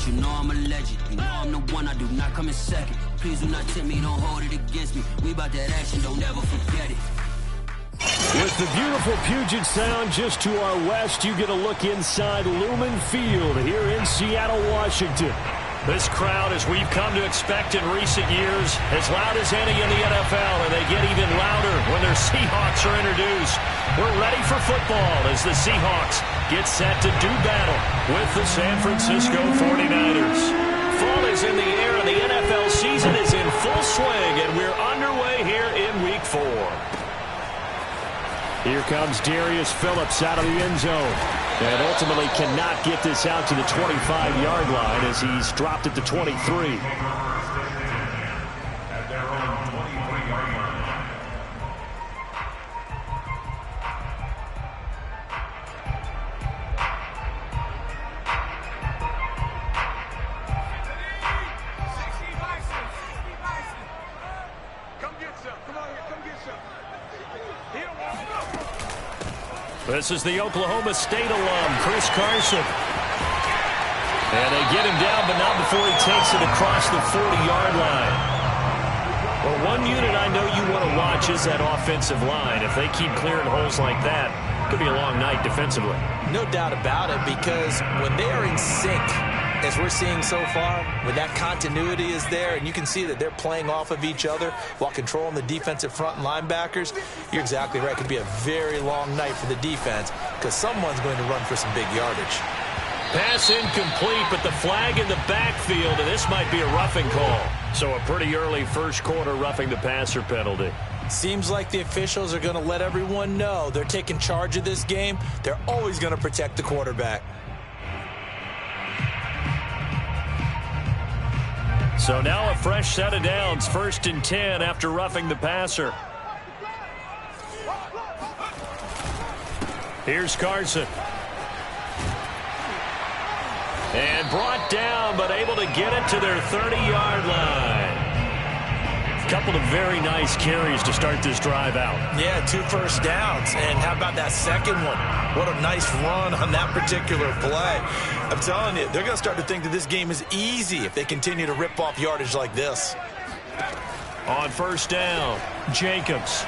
but you know I'm a legend. You know I'm the one, I do not come in second. Please do not tempt me, don't hold it against me. We about that action, don't ever forget it. With the beautiful Puget Sound just to our west, you get a look inside Lumen Field here in Seattle, Washington. This crowd, as we've come to expect in recent years, as loud as any in the NFL, and they get even louder when their Seahawks are introduced. We're ready for football as the Seahawks get set to do battle with the San Francisco 49ers. Fall is in the air, and the NFL season is in full swing, and we're underway here in Week 4. Here comes Darius Phillips out of the end zone. And ultimately cannot get this out to the 25-yard line as he's dropped at the 23. This is the Oklahoma State alum, Chris Carson. And they get him down, but not before he takes it across the 40-yard line. Well, one unit I know you want to watch is that offensive line. If they keep clearing holes like that, it could be a long night defensively. No doubt about it, because when they are in sync, as we're seeing so far, when that continuity is there and you can see that they're playing off of each other while controlling the defensive front and linebackers, you're exactly right. It could be a very long night for the defense because someone's going to run for some big yardage. Pass incomplete, but the flag in the backfield, and this might be a roughing call. So a pretty early first quarter roughing the passer penalty. Seems like the officials are going to let everyone know they're taking charge of this game. They're always going to protect the quarterback. So now a fresh set of downs, 1st and 10 after roughing the passer. Here's Carson. And brought down, but able to get it to their 30-yard line. A couple of very nice carries to start this drive out. Yeah, 2 first downs. And how about that second one? What a nice run on that particular play. I'm telling you, they're going to start to think that this game is easy if they continue to rip off yardage like this. On 1st down, Jacobs.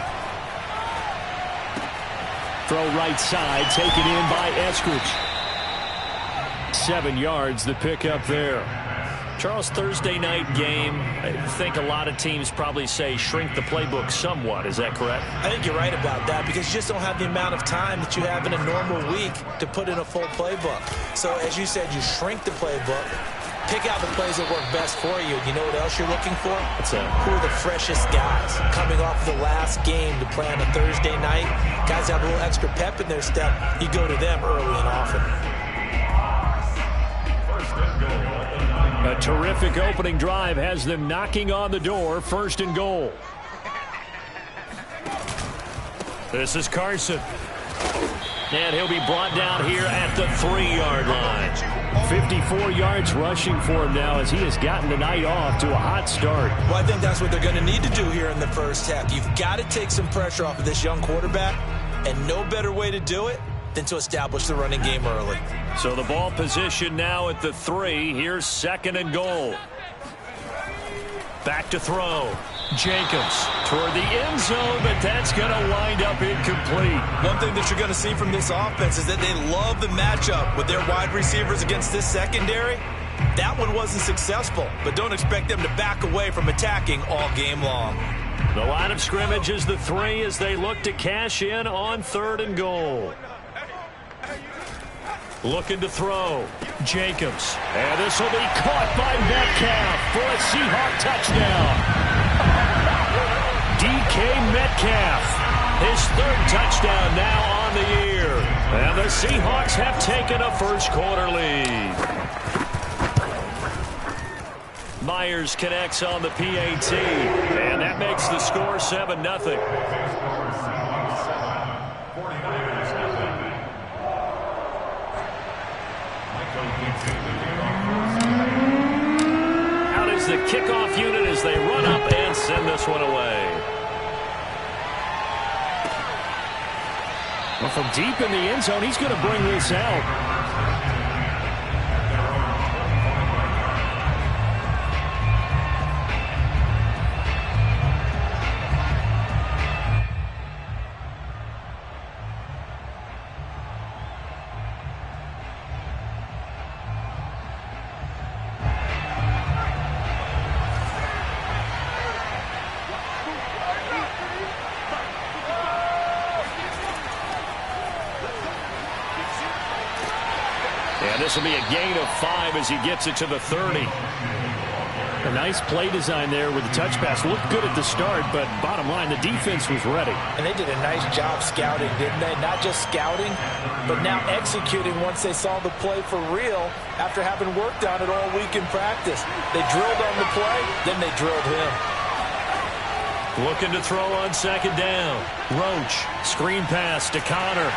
Throw right side, taken in by Eskridge. 7 yards, the pickup there. Charles, Thursday night game, I think a lot of teams probably say shrink the playbook somewhat. Is that correct? I think you're right about that because you just don't have the amount of time that you have in a normal week to put in a full playbook. So, as you said, you shrink the playbook, pick out the plays that work best for you. You know what else you're looking for? What's that? Who are the freshest guys coming off the last game to play on a Thursday night? Guys have a little extra pep in their step. You go to them early and often. A terrific opening drive has them knocking on the door. 1st and goal. This is Carson. And he'll be brought down here at the 3-yard line. 54 yards rushing for him now as he has gotten the night off to a hot start. Well, I think that's what they're going to need to do here in the first half. You've got to take some pressure off of this young quarterback, and no better way to do it than to establish the running game early. So the ball position now at the 3. Here's 2nd and goal. Back to throw. Jacobs toward the end zone, but that's going to wind up incomplete. One thing that you're going to see from this offense is that they love the matchup with their wide receivers against this secondary. That one wasn't successful, but don't expect them to back away from attacking all game long. The line of scrimmage is the 3 as they look to cash in on 3rd and goal. Looking to throw. Jacobs. And this will be caught by Metcalf for a Seahawk touchdown. DK Metcalf. His 3rd touchdown now on the year. And the Seahawks have taken a first quarter lead. Myers connects on the PAT. And that makes the score 7-0. Out is the kickoff unit as they run up and send this one away. Well, from deep in the end zone, he's going to bring this out. This will be a gain of 5 as he gets it to the 30. A nice play design there with the touch pass. Looked good at the start, but bottom line, the defense was ready. And they did a nice job scouting, didn't they? Not just scouting, but now executing once they saw the play for real after having worked on it all week in practice. They drilled on the play, then they drilled him. Looking to throw on second down. Roach, screen pass to Connor.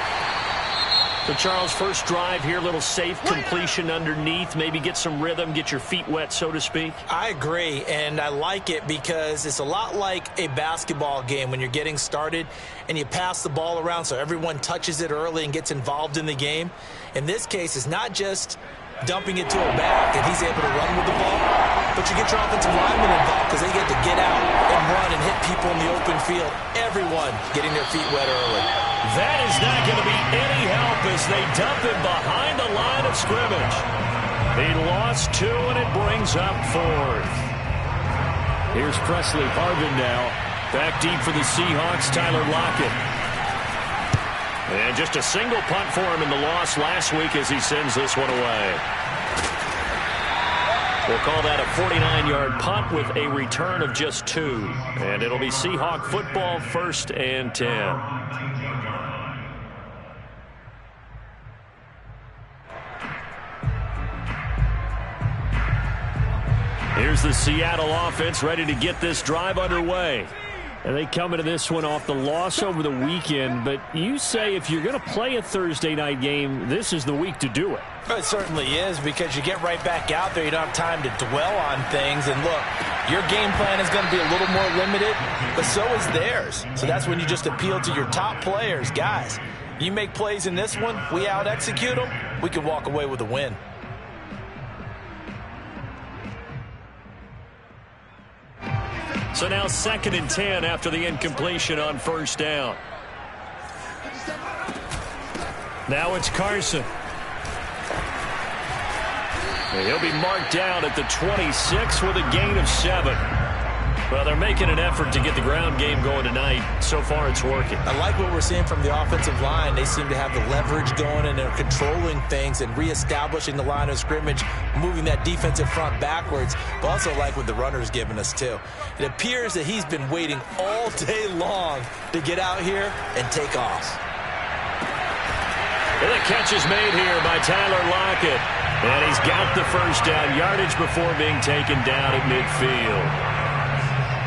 So, Charles, first drive here, little safe completion underneath. Maybe get some rhythm, get your feet wet, so to speak. I agree, and I like it because it's a lot like a basketball game when you're getting started and you pass the ball around so everyone touches it early and gets involved in the game. In this case, it's not just dumping it to a back and he's able to run with the ball, but you get your offensive linemen involved because they get to get out and run and hit people in the open field. Everyone getting their feet wet early. That is not going to be any help as they dump him behind the line of scrimmage. He lost 2, and it brings up 4th. Here's Presley Harvin now. Back deep for the Seahawks, Tyler Lockett. And just a single punt for him in the loss last week as he sends this one away. We'll call that a 49-yard punt with a return of just 2. And it'll be Seahawk football, 1st and 10. Here's the Seattle offense ready to get this drive underway. And they come into this one off the loss over the weekend, but you say if you're going to play a Thursday night game, this is the week to do it. It certainly is because you get right back out there. You don't have time to dwell on things. And look, your game plan is going to be a little more limited, but so is theirs. So that's when you just appeal to your top players. Guys, you make plays in this one, we out-execute them, we can walk away with a win. So now 2nd and 10 after the incompletion on 1st down. Now it's Carson. He'll be marked down at the 26 with a gain of 7. Well, they're making an effort to get the ground game going tonight. So far, it's working. I like what we're seeing from the offensive line. They seem to have the leverage going, and they're controlling things and reestablishing the line of scrimmage, moving that defensive front backwards. But also like what the runner's giving us, too. It appears that he's been waiting all day long to get out here and take off. And the catch is made here by Tyler Lockett. And he's got the first down yardage before being taken down at midfield.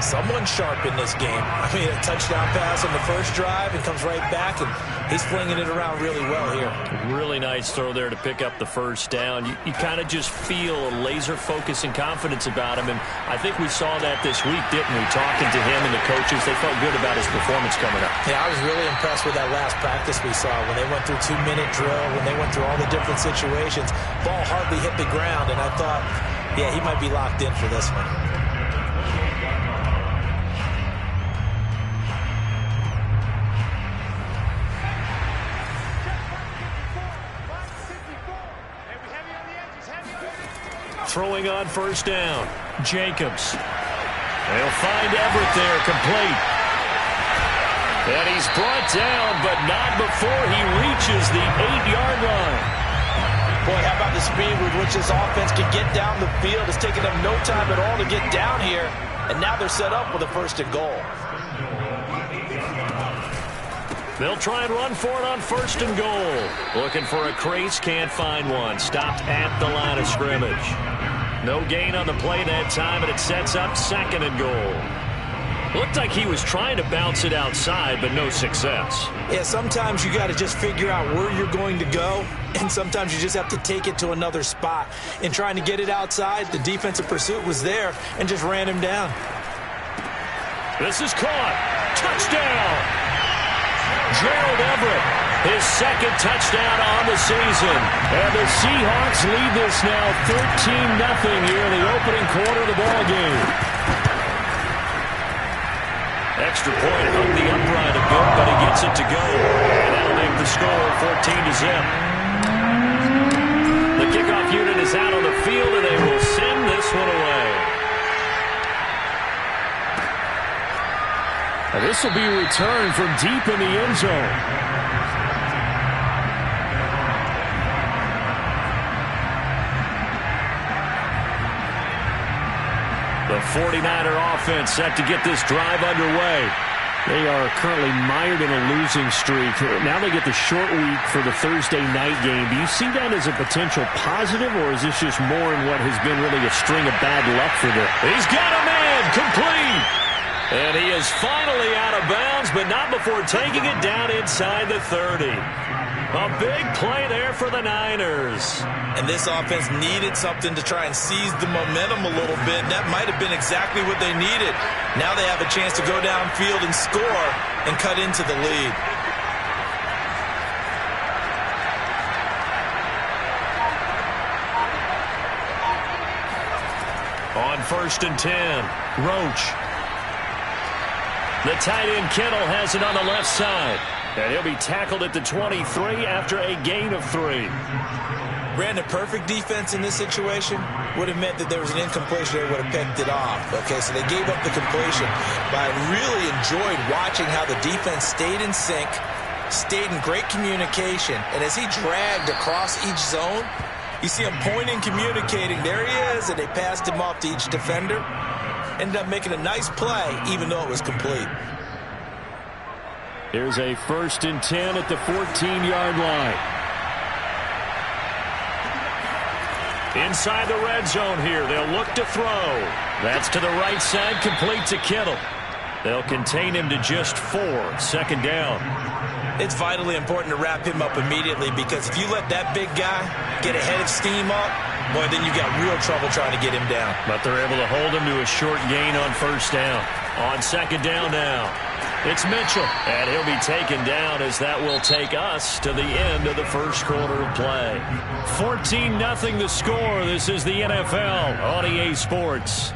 Someone sharp in this game. I mean, a touchdown pass on the first drive and comes right back, and he's flinging it around really well here. Really nice throw there to pick up the first down. You kind of just feel a laser focus and confidence about him, and I think we saw that this week, didn't we? Talking to him and the coaches, they felt good about his performance coming up. Yeah, I was really impressed with that last practice we saw when they went through 2-minute drill, when they went through all the different situations. Ball hardly hit the ground, and I thought, yeah, he might be locked in for this one. Throwing on first down, Jacobs. They'll find Everett there, complete. And he's brought down, but not before he reaches the 8-yard line. Boy, how about the speed with which this offense can get down the field? It's taken them no time at all to get down here, and now they're set up with a 1st and goal. They'll try and run for it on 1st and goal. Looking for a crease, can't find one. Stopped at the line of scrimmage. No gain on the play that time, and it sets up 2nd and goal. Looked like he was trying to bounce it outside, but no success. Yeah, sometimes you got to just figure out where you're going to go, and sometimes you just have to take it to another spot. In trying to get it outside, the defensive pursuit was there and just ran him down. This is caught. Touchdown! Gerald Everett, his 2nd touchdown on the season. And the Seahawks lead this now 13-0 here in the opening quarter of the ball game. Extra point hung the upright a bit, but he gets it to go. And that'll make the score 14-0. The kickoff unit is out on the field, and they will send this one away. And this will be returned from deep in the end zone. The 49er offense set to get this drive underway. They are currently mired in a losing streak. Now they get the short week for the Thursday night game. Do you see that as a potential positive, or is this just more in what has been really a string of bad luck for them? He's got a man complete. And he is finally out of bounds, but not before taking it down inside the 30. A big play there for the Niners. And this offense needed something to try and seize the momentum a little bit. That might have been exactly what they needed. Now they have a chance to go downfield and score and cut into the lead. On 1st and 10, Roach. The tight end Kittle has it on the left side. And he'll be tackled at the 23 after a gain of 3. Brandon, perfect defense in this situation would have meant that there was an incompletion. They would have picked it off. Okay, so they gave up the completion. But I really enjoyed watching how the defense stayed in sync, stayed in great communication. And as he dragged across each zone, you see him pointing, communicating. There he is, and they passed him off to each defender. Ended up making a nice play, even though it was complete. Here's a 1st and 10 at the 14-yard line. Inside the red zone here. They'll look to throw. That's to the right side, complete to Kittle. They'll contain him to just 4. 2nd down. It's vitally important to wrap him up immediately, because if you let that big guy get a head of steam up, boy, then you got real trouble trying to get him down. But they're able to hold him to a short gain on 1st down. On 2nd down now, it's Mitchell. And he'll be taken down, as that will take us to the end of the first quarter of play. 14-0 the score. This is the NFL on EA Sports.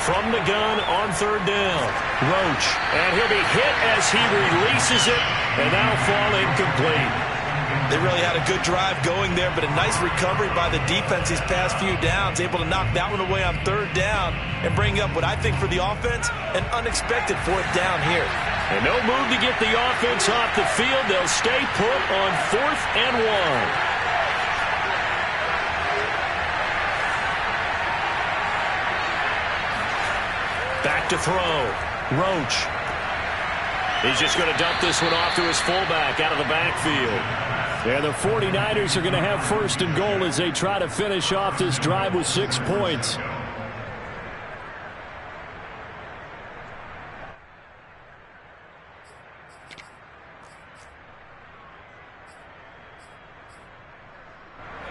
From the gun on 3rd down, Roach. And he'll be hit as he releases it, and that'll fall incomplete. They really had a good drive going there, but a nice recovery by the defense these past few downs, able to knock that one away on 3rd down and bring up what I think for the offense, an unexpected 4th down here. And no move to get the offense off the field. They'll stay put on 4th and 1. Back to throw. Roach. He's just going to dump this one off to his fullback out of the backfield. And the 49ers are going to have 1st and goal as they try to finish off this drive with 6 points.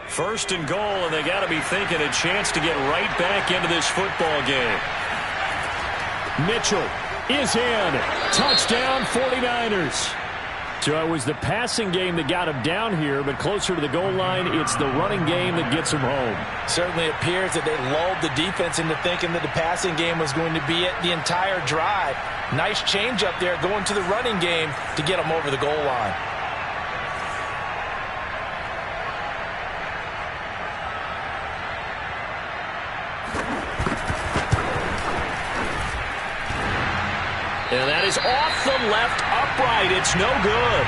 First and goal, and they got to be thinking a chance to get right back into this football game. Mitchell is in. Touchdown, 49ers. So it was the passing game that got him down here, but closer to the goal line, it's the running game that gets him home. Certainly appears that they lulled the defense into thinking that the passing game was going to be it the entire drive. Nice change up there going to the running game to get them over the goal line. And that is off the left upright. It's no good.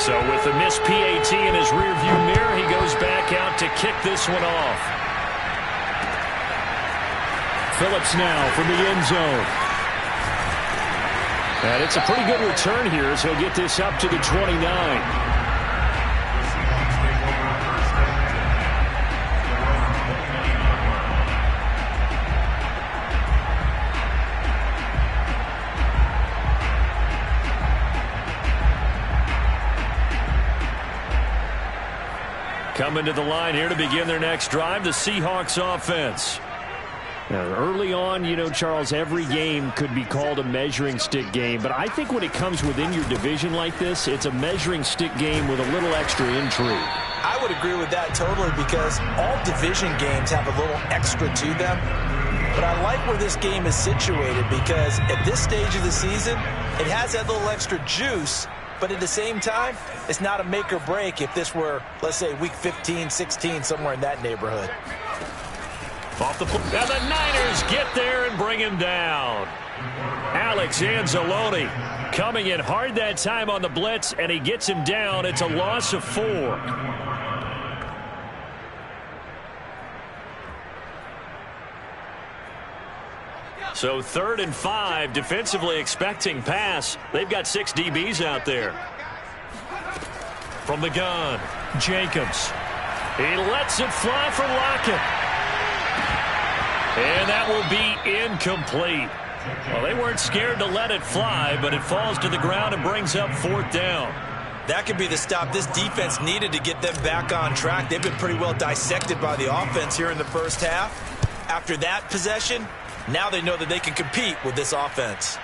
So with the missed PAT in his rearview mirror, he goes back out to kick this one off. Phillips now from the end zone. And it's a pretty good return here as he'll get this up to the 29. Coming to the line here to begin their next drive, the Seahawks offense. Now, early on, you know, Charles, every game could be called a measuring stick game. But I think when it comes within your division like this, it's a measuring stick game with a little extra intrigue. I would agree with that totally, because all division games have a little extra to them. But I like where this game is situated because at this stage of the season, it has that little extra juice, but at the same time, it's not a make or break if this were, let's say, week 15, 16, somewhere in that neighborhood. Off the and the Niners get there and bring him down. Alex Anzalone coming in hard that time on the blitz, and he gets him down. It's a loss of 4. So 3rd and 5, defensively expecting pass. They've got 6 DBs out there. From the gun, Jacobs. He lets it fly from Lockett. And that will be incomplete. Well, they weren't scared to let it fly, but it falls to the ground and brings up 4th down. That could be the stop this defense needed to get them back on track. They've been pretty well dissected by the offense here in the first half. After that possession, now they know that they can compete with this offense.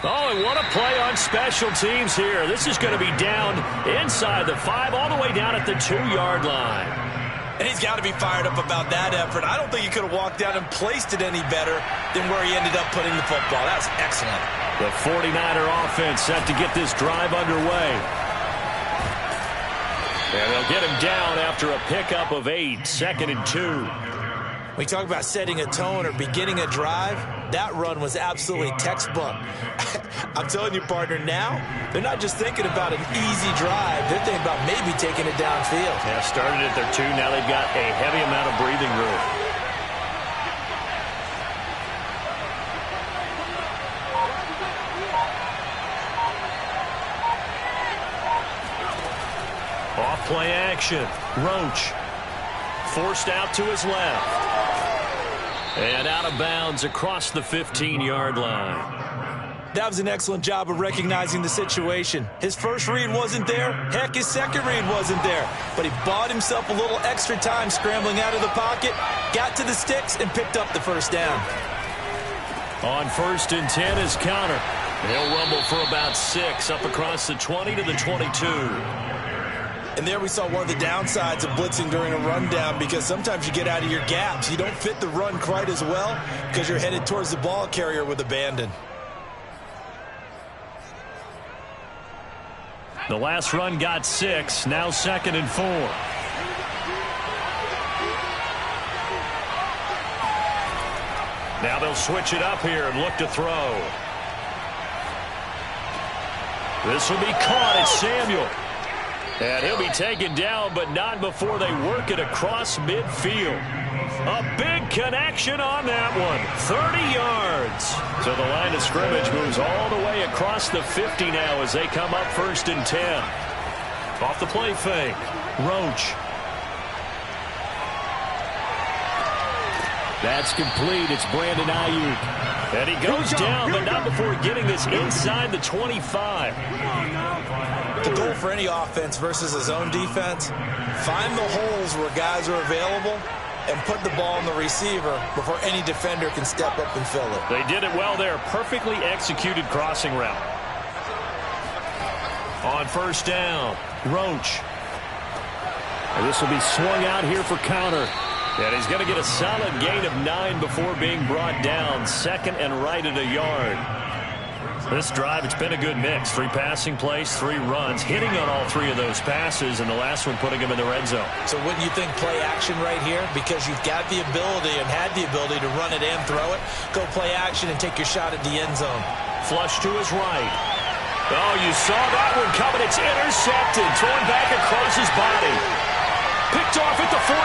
Oh, and what a play on special teams here. This is going to be down inside the 5, all the way down at the 2-yard line. And he's got to be fired up about that effort. I don't think he could have walked down and placed it any better than where he ended up putting the football. That was excellent. The 49er offense set to get this drive underway. And they'll get him down after a pickup of 8, 2nd and 2. We talk about setting a tone or beginning a drive. That run was absolutely textbook. I'm telling you, partner, now they're not just thinking about an easy drive. They're thinking about maybe taking it downfield. Yeah, started at their 2. Now they've got a heavy amount of breathing room. Off play action. Roach forced out to his left. And out of bounds across the 15-yard line. That was an excellent job of recognizing the situation. His first read wasn't there. Heck, his second read wasn't there. But he bought himself a little extra time scrambling out of the pocket, got to the sticks, and picked up the first down. On 1st and 10 is Counter. He'll rumble for about 6 up across the 20 to the 22. And there we saw one of the downsides of blitzing during a rundown, because sometimes you get out of your gaps. You don't fit the run quite as well because you're headed towards the ball carrier with abandon. The last run got 6. Now 2nd and 4. Now they'll switch it up here and look to throw. This will be caught. It's Samuel. And he'll be taken down, but not before they work it across midfield. A big connection on that one. 30 yards. So the line of scrimmage moves all the way across the 50 now as they come up 1st and 10. Off the play fake. Roach. That's complete. It's Brandon Ayuk. And he goes down, but not before getting this inside the 25. The goal for any offense versus a zone defense, find the holes where guys are available and put the ball on the receiver before any defender can step up and fill it. They did it well there. Perfectly executed crossing route. On 1st down, Roach. And this will be swung out here for Counter. And he's going to get a solid gain of 9 before being brought down. 2nd and right at a yard. This drive, it's been a good mix. 3 passing plays, 3 runs, hitting on all 3 of those passes, and the last one putting him in the red zone. So wouldn't you think play action right here? Because you've got the ability and had the ability to run it and throw it. Go play action and take your shot at the end zone. Flush to his right. Oh, you saw that one coming. It's intercepted. Thrown back across his body. Picked off at the 14.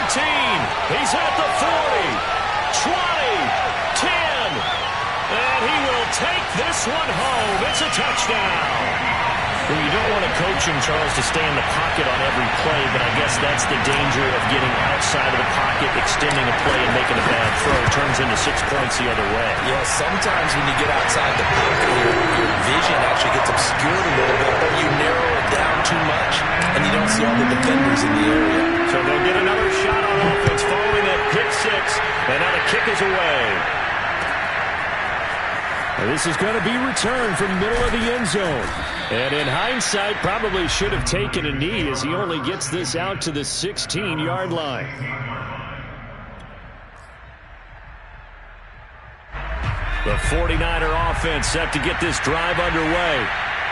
He's at the 40. 20. 10. And he will take this one home. It's a touchdown. Well, you don't want a coaching, Charles, to stay in the pocket on every play, but I guess that's the danger of getting outside of the pocket, extending a play, and making a bad throw. It turns into 6 points the other way. Yeah, sometimes when you get outside the pocket, your vision actually gets obscured a little bit, but you narrow it down too much, and you don't see all the defenders in the area. So they'll get another shot on offense following that pick 6, and now the kick is away. And this is going to be returned from the middle of the end zone. And in hindsight, probably should have taken a knee as he only gets this out to the 16-yard line. The 49er offense set to get this drive underway.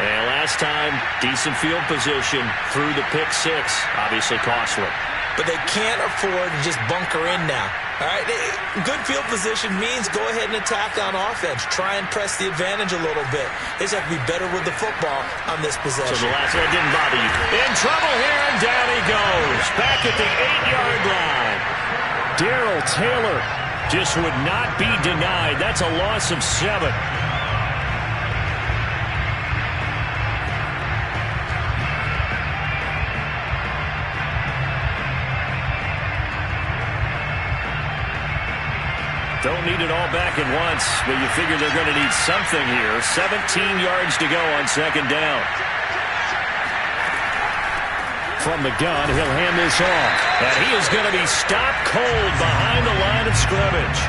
And last time, decent field position through the pick six. Obviously costly. But they can't afford to just bunker in now. All right, good field position means go ahead and attack on offense. Try and press the advantage a little bit. They just have to be better with the football on this possession. So the last one didn't bother you. In trouble here, and down he goes. Back at the 8-yard line. Darrell Taylor just would not be denied. That's a loss of 7. Don't need it all back at once, but you figure they're going to need something here. 17 yards to go on second down. From the gun, he'll hand this off. And he is going to be stopped cold behind the line of scrimmage.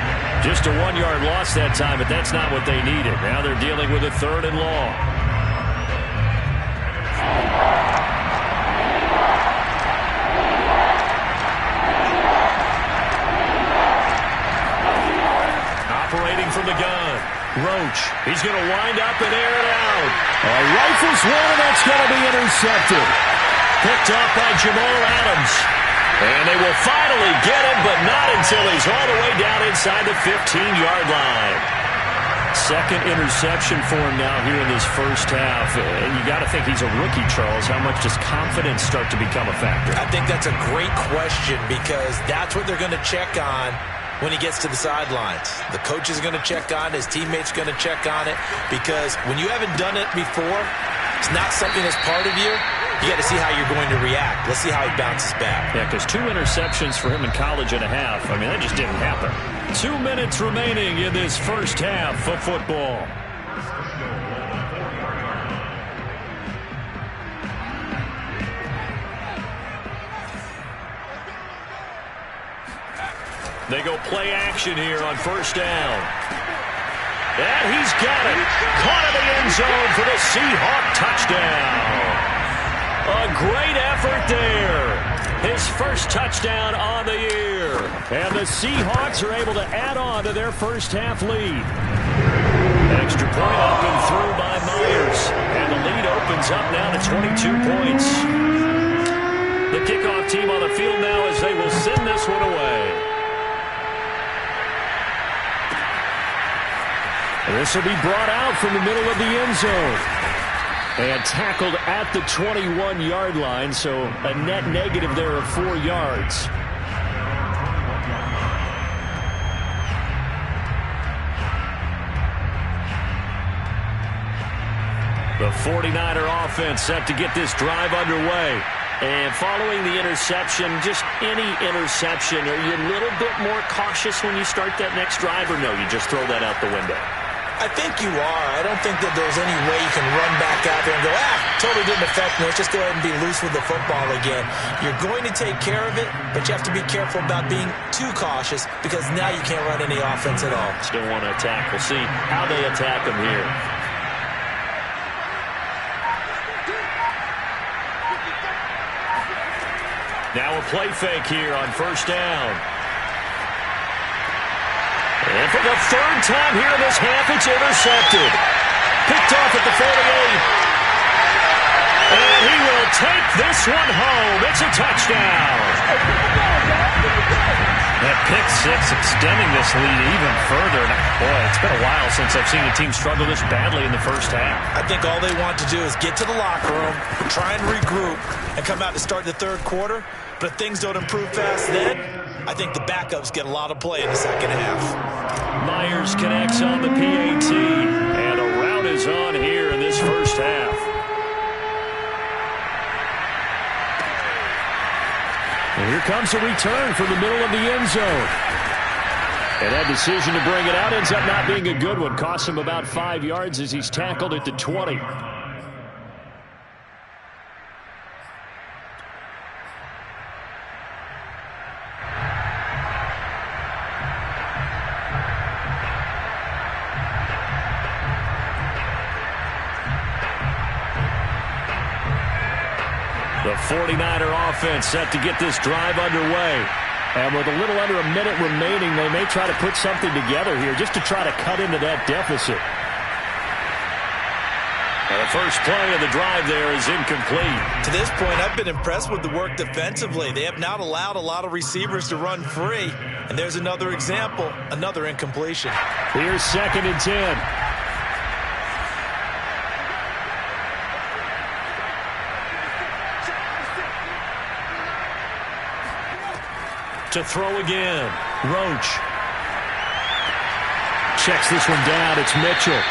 Just a 1-yard loss that time, but that's not what they needed. Now they're dealing with a 3rd and long. Operating from the gun. Roach. He's going to wind up and air it out. Rifles one, and that's going to be intercepted. Picked off by Jamal Adams. And they will finally get him, but not until he's all the way down inside the 15-yard line. Second interception for him now here in this first half. And you got to think he's a rookie, Charles. How much does confidence start to become a factor? I think that's a great question because that's what they're going to check on when he gets to the sidelines. The coach is going to check on it. His teammates are going to check on it because when you haven't done it before, it's not something that's part of you. You got to see how you're going to react. Let's see how he bounces back. Yeah, because 2 interceptions for him in college and a half. I mean, that just didn't happen. 2 minutes remaining in this first half of football. They go play action here on first down. And he's got it. Caught in the end zone for the Seahawk touchdown. A great effort there. His first touchdown on the year. And the Seahawks are able to add on to their first half lead. Extra point up and through by Myers. And the lead opens up now to 22 points. The kickoff team on the field now as they will send this one away. This will be brought out from the middle of the end zone. And tackled at the 21-yard line, so a net negative there of 4 yards. The 49er offense set to get this drive underway. And following the interception, just any interception, are you a little bit more cautious when you start that next drive, or no, you just throw that out the window? I think you are. I don't think that there's any way you can run back out there and go, totally didn't affect me. Let's just go ahead and be loose with the football again. You're going to take care of it, but you have to be careful about being too cautious because now you can't run any offense at all. Still want to attack. We'll see how they attack them here. Now a play fake here on first down. And for the 3rd time here in this half, it's intercepted. Picked off at the 48. And he will take this one home. It's a touchdown. That pick six extending this lead even further. Boy, it's been a while since I've seen a team struggle this badly in the first half. I think all they want to do is get to the locker room, try and regroup, and come out to start the 3rd quarter. But if things don't improve fast then, I think the backups get a lot of play in the second half. Myers connects on the PAT, and a rout is on here in this first half. And here comes a return from the middle of the end zone. And that decision to bring it out ends up not being a good one. Costs him about 5 yards as he's tackled at the 20. The 49er offense set to get this drive underway. And with a little under a minute remaining, they may try to put something together here just to try to cut into that deficit. The first play of the drive there is incomplete. To this point, I've been impressed with the work defensively. They have not allowed a lot of receivers to run free. And there's another example, another incompletion. Here's 2nd and 10. To throw again, Roach. Checks this one down. It's Mitchell.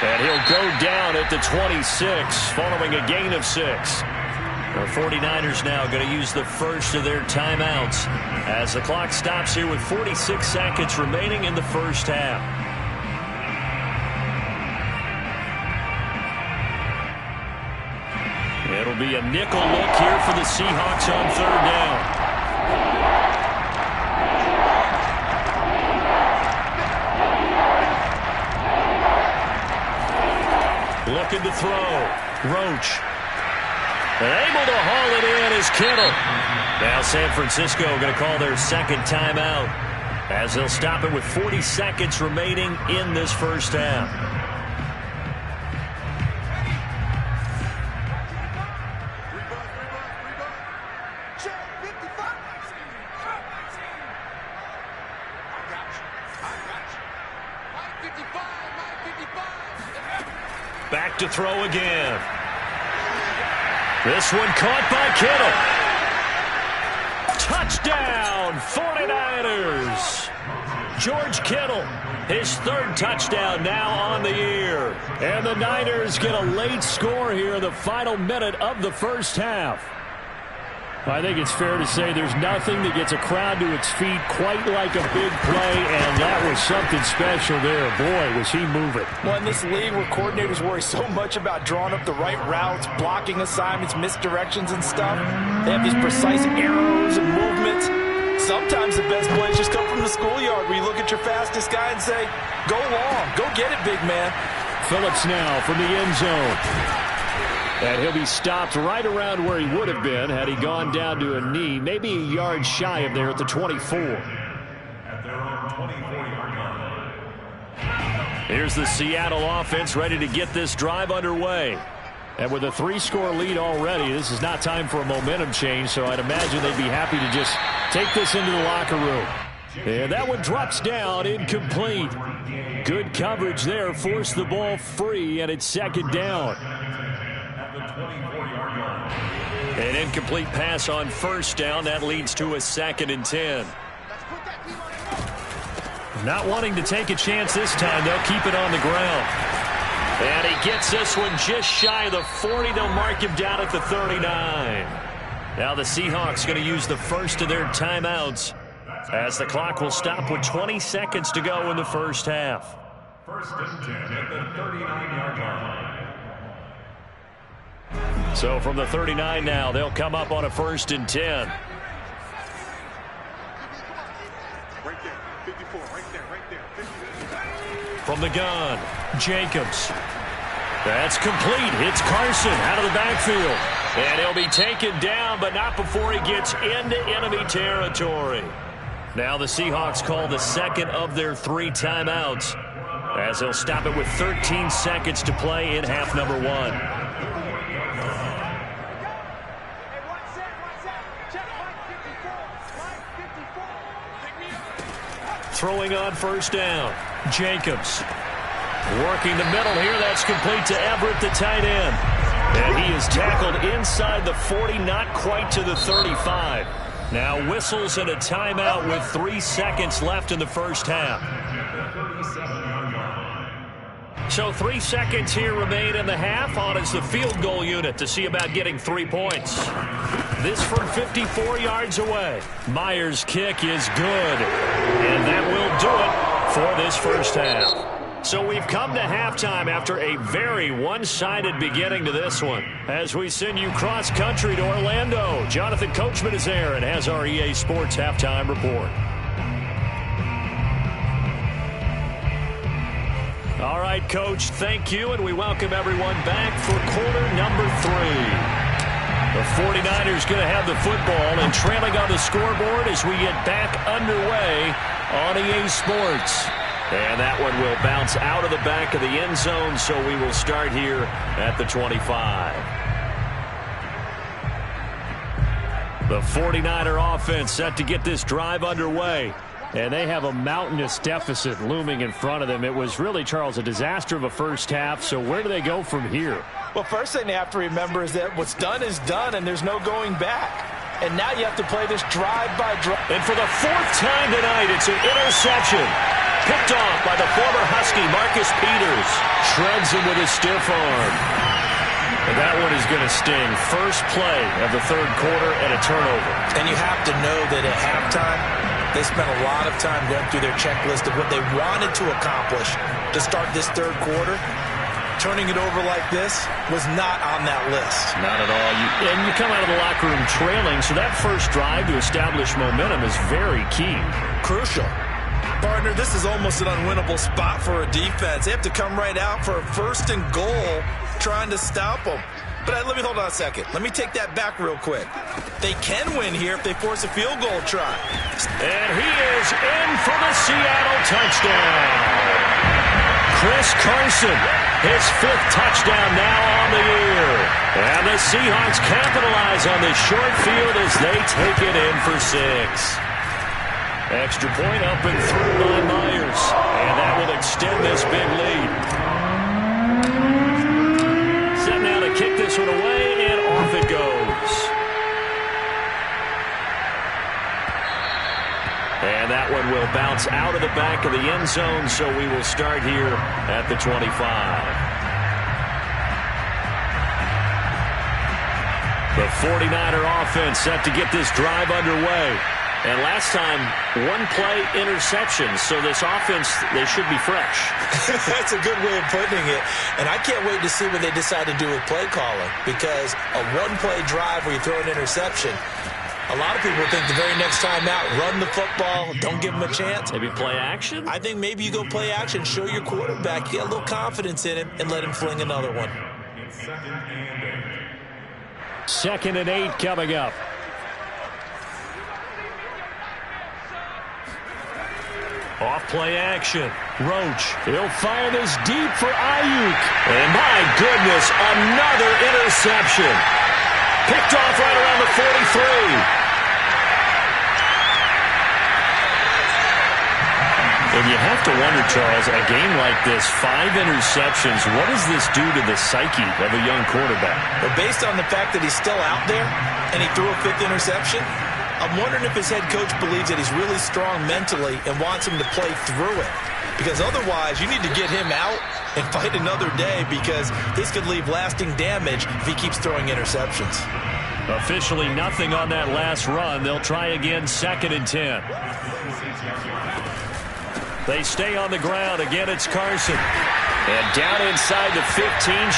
And he'll go down at the 26 following a gain of 6. The 49ers now going to use the first of their timeouts as the clock stops here with 46 seconds remaining in the first half. It'll be a nickel look here for the Seahawks on 3rd down. Looking to throw. Roach. And able to haul it in is Kittle. Now San Francisco going to call their 2nd timeout as they'll stop it with 40 seconds remaining in this first half. Back to throw again. This one caught by Kittle. Touchdown, 49ers. George Kittle, his 3rd touchdown now on the year. And the Niners get a late score here in the final minute of the first half. I think it's fair to say there's nothing that gets a crowd to its feet quite like a big play, and that was something special there. Boy, was he moving. Well, in this league where coordinators worry so much about drawing up the right routes, blocking assignments, misdirections and stuff, they have these precise arrows and movements. Sometimes the best plays just come from the schoolyard where you look at your fastest guy and say, go long, go get it, big man. Phillips now from the end zone. And he'll be stopped right around where he would have been had he gone down to a knee, maybe a yard shy of there at the 24. Here's the Seattle offense ready to get this drive underway. And with a 3-score lead already, this is not time for a momentum change, so I'd imagine they'd be happy to just take this into the locker room. And that one drops down, incomplete. Good coverage there, forced the ball free, and it's 2nd down. An incomplete pass on 1st down. That leads to a 2nd and 10. Not wanting to take a chance this time. They'll keep it on the ground. And he gets this one just shy of the 40. They'll mark him down at the 39. Now the Seahawks going to use the first of their timeouts as the clock will stop with 20 seconds to go in the first half. 1st and 10 at the 39-yard line. So from the 39 now, they'll come up on a 1st and 10. Right there, 54, right there, 54. From the gun, Jacobs. That's complete. Hits Carson out of the backfield. And he'll be taken down, but not before he gets into enemy territory. Now the Seahawks call the 2nd of their 3 timeouts as they'll stop it with 13 seconds to play in half number 1. Throwing on 1st down, Jacobs. Working the middle here, that's complete to Everett, the tight end. And he is tackled inside the 40, not quite to the 35. Now whistles and a timeout with 3 seconds left in the first half. So 3 seconds here remain in the half. On is the field goal unit to see about getting 3 points. This from 54 yards away. Myers' kick is good. And that will do it for this first half. So we've come to halftime after a very one-sided beginning to this one. As we send you cross-country to Orlando, Jonathan Coachman is there and has our EA Sports halftime report. All right, Coach, thank you, and we welcome everyone back for quarter number 3. The 49ers going to have the football and trailing on the scoreboard as we get back underway on EA Sports. And that one will bounce out of the back of the end zone, so we will start here at the 25. The 49er offense set to get this drive underway. And they have a mountainous deficit looming in front of them. It was really, Charles, a disaster of a first half. So where do they go from here? Well, first thing they have to remember is that what's done is done, and there's no going back. And now you have to play this drive-by-drive. And for the fourth time tonight, it's an interception. Picked off by the former Husky, Marcus Peters. Shreds him with a stiff arm. And that one is going to sting. First play of the third quarter and a turnover. And you have to know that at halftime, they spent a lot of time going through their checklist of what they wanted to accomplish to start this third quarter. Turning it over like this was not on that list. Not at all. And you come out of the locker room trailing, so that first drive to establish momentum is very key. Crucial. Partner, this is almost an unwinnable spot for a defense. They have to come right out for a first and goal trying to stop them. But let me hold on a second. Let me take that back real quick. They can win here if they force a field goal try. And he is in for the Seattle touchdown. Chris Carson, his fifth touchdown now on the year. And the Seahawks capitalize on this short field as they take it in for 6. Extra point up and through by Myers. And that will extend this big lead. Set now to kick this one away, and off it goes. And that one will bounce out of the back of the end zone, so we will start here at the 25. The 49er offense set to get this drive underway. And last time, one play interception, so this offense, they should be fresh. That's a good way of putting it. And I can't wait to see what they decide to do with play calling, because a one-play drive where you throw an interception, a lot of people think the very next time out, run the football, don't give them a chance. Maybe play action? I think maybe you go play action, show your quarterback, get a little confidence in him, and let him fling another one. Second and 8 coming up. Off play action. Roach. He'll fire this deep for Ayuk. And my goodness, another interception. Picked off right around the 43. And you have to wonder, Charles, a game like this, 5 interceptions, what does this do to the psyche of a young quarterback? Well, based on the fact that he's still out there and he threw a 5th interception, I'm wondering if his head coach believes that he's really strong mentally and wants him to play through it. Because otherwise, you need to get him out and fight another day, because this could leave lasting damage if he keeps throwing interceptions. Officially nothing on that last run. They'll try again, 2nd and 10. They stay on the ground. Again, it's Carson. And down inside the 15,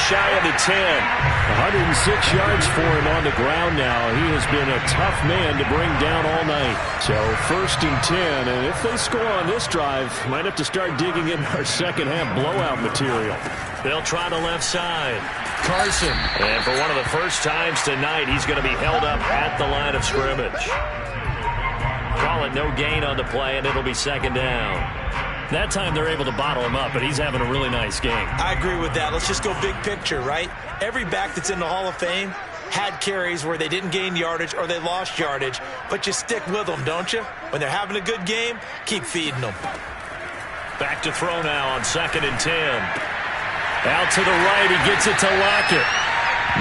shy of the 10. 106 yards for him on the ground now. He has been a tough man to bring down all night. So 1st and 10, and if they score on this drive, might have to start digging in our second half blowout material. They'll try the left side. Carson. And for one of the first times tonight, he's going to be held up at the line of scrimmage. Call it no gain on the play, and it'll be 2nd down. That time they're able to bottle him up, but he's having a really nice game. I agree with that. Let's just go big picture, right? Every back that's in the Hall of Fame had carries where they didn't gain yardage or they lost yardage, but you stick with them, don't you? When they're having a good game, keep feeding them. Back to throw now on 2nd and 10. Out to the right, he gets it to Lockett.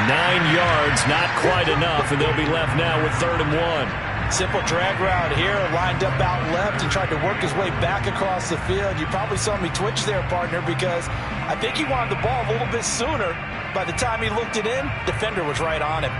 9 yards, not quite enough, and they'll be left now with 3rd and 1. Simple drag route here, lined up out left and tried to work his way back across the field. You probably saw me twitch there, partner, because I think he wanted the ball a little bit sooner. By the time he looked it in, defender was right on him.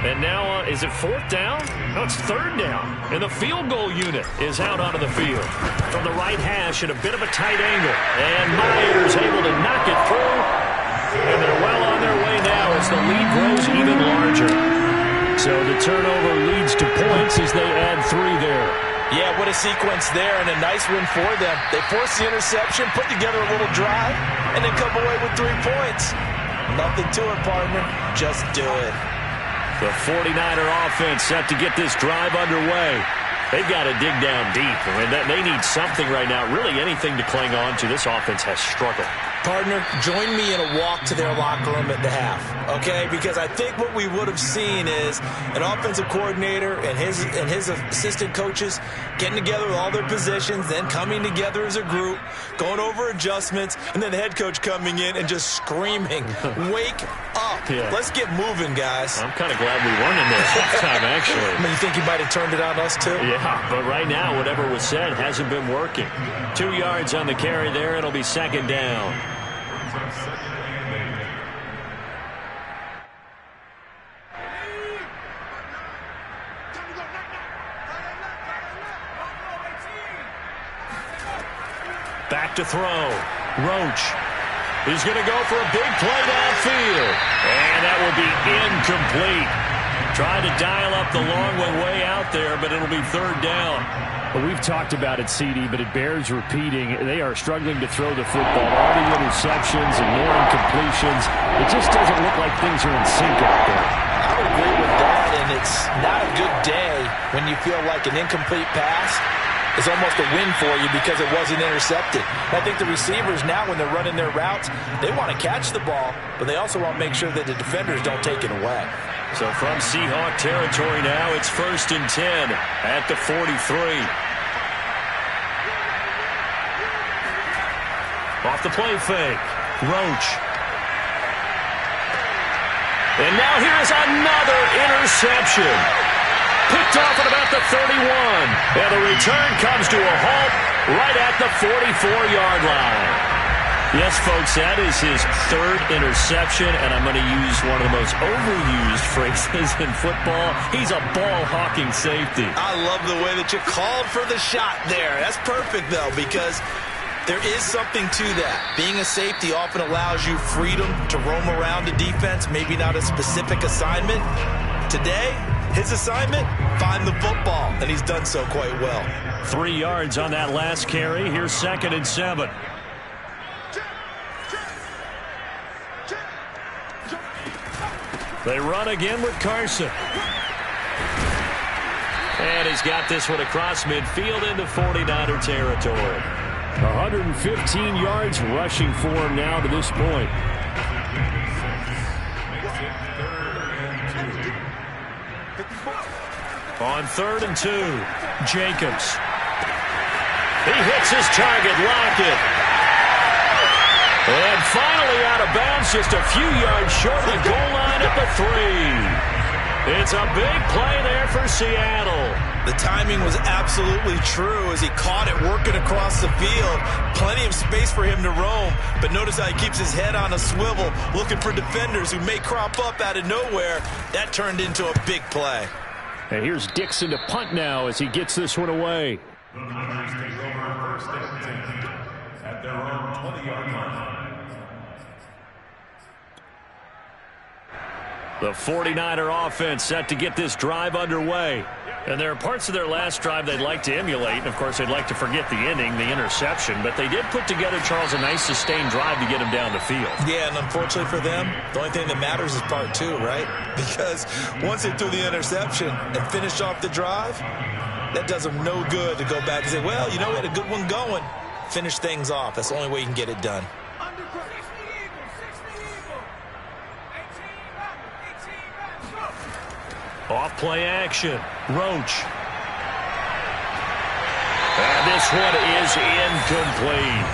And now, is it 4th down? No, it's 3rd down. And the field goal unit is out onto the field. From the right hash at a bit of a tight angle. And Myers able to knock it through. And they're well on their way now as the lead grows even larger. So the turnover leads to points as they add 3 there. Yeah, what a sequence there, and a nice win for them. They forced the interception, put together a little drive, and then come away with 3 points. Nothing to it, partner. Just do it. The 49er offense set to get this drive underway. They've got to dig down deep. I mean, they need something right now, really anything to cling on to. This offense has struggled. Partner, join me in a walk to their locker room at the half, okay? Because I think what we would have seen is an offensive coordinator and his assistant coaches getting together with all their positions, then coming together as a group, going over adjustments, and then the head coach coming in and just screaming, wake up. Yeah. Let's get moving, guys. I'm kind of glad we weren't in there halftime, actually. I mean, you think he might have turned it on us, too? Yeah, but right now, whatever was said hasn't been working. 2 yards on the carry there. It'll be second down. Back to throw. Roach. He's going to go for a big play downfield. And that will be incomplete. Tried to dial up the long one way out there, but it'll be third down. Well, we've talked about it, CD, but it bears repeating. They are struggling to throw the football. All the interceptions and more incompletions. It just doesn't look like things are in sync out there. I would agree with that, and it's not a good day when you feel like an incomplete pass is almost a win for you because it wasn't intercepted. I think the receivers now, when they're running their routes, they want to catch the ball, but they also want to make sure that the defenders don't take it away. So from Seahawk territory now, it's 1st and 10 at the 43. Off the play fake. Roach. And now here's another interception. Picked off at about the 31. And the return comes to a halt right at the 44-yard line. Yes, folks, that is his 3rd interception, and I'm going to use one of the most overused phrases in football. He's a ball-hawking safety. I love the way that you called for the shot there. That's perfect, though, because there is something to that. Being a safety often allows you freedom to roam around the defense, maybe not a specific assignment. Today, his assignment, find the football, and he's done so quite well. 3 yards on that last carry. Here's 2nd and 7. They run again with Carson. And he's got this one across midfield into 49er territory. 115 yards rushing for him now to this point. On 3rd and 2, Jacobs. He hits his target, Lockett. And finally out of bounds, just a few yards short of the goal line at the 3. It's a big play there for Seattle. The timing was absolutely true as he caught it working across the field. Plenty of space for him to roam, but notice how he keeps his head on a swivel, looking for defenders who may crop up out of nowhere. That turned into a big play. And here's Dixon to punt now as he gets this one away. The Niners take over 1st and 10 at their own 20-yard line. The 49er offense set to get this drive underway. And there are parts of their last drive they'd like to emulate. And, of course, they'd like to forget the ending, the interception. But they did put together, Charles, a nice sustained drive to get him down the field. Yeah, and unfortunately for them, the only thing that matters is part 2, right? Because once they threw the interception and finished off the drive, that does them no good to go back and say, well, you know, we had a good one going. Finish things off. That's the only way you can get it done. Off play action. Roach. And this one is incomplete.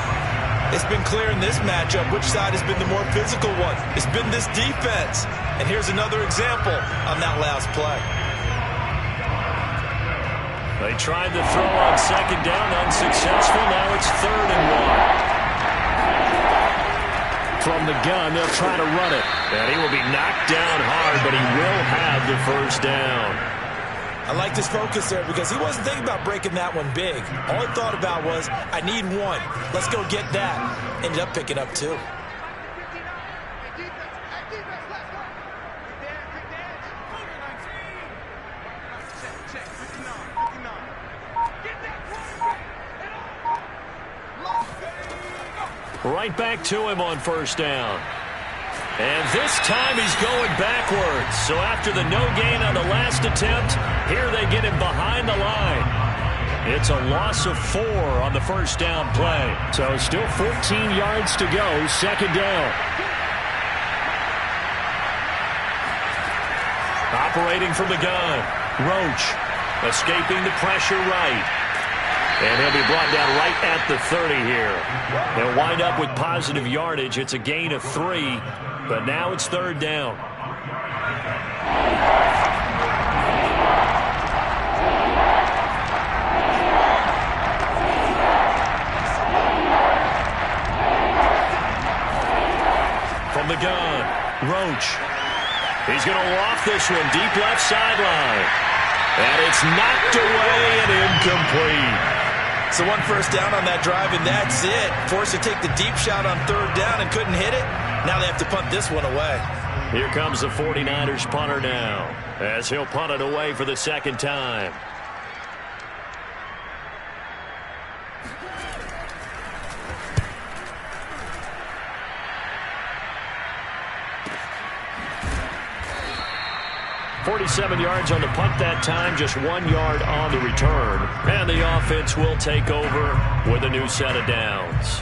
It's been clear in this matchup which side has been the more physical one. It's been this defense. And here's another example on that last play. They tried to throw on 2nd down, unsuccessful. Now it's 3rd and 1. From the gun, they'll try to run it. And he will be knocked down hard, but he will have the 1st down. I like this focus there because he wasn't thinking about breaking that one big. All he thought about was, I need 1. Let's go get that. Ended up picking up 2. Right back to him on first down. And this time he's going backwards. So after the no gain on the last attempt, here they get him behind the line. It's a loss of 4 on the first down play. So still 14 yards to go, second down. Operating from the gun, Roach escaping the pressure right. And he'll be brought down right at the 30 here. They'll wind up with positive yardage. It's a gain of 3, but now it's third down. From the gun, Roach. He's going to loft this one deep left sideline. And it's knocked away and incomplete. So one first down on that drive, and that's it. Forced to take the deep shot on third down and couldn't hit it. Now they have to punt this one away. Here comes the 49ers punter now, as he'll punt it away for the second time. .47 yards on the punt that time, just 1 yard on the return. And the offense will take over with a new set of downs.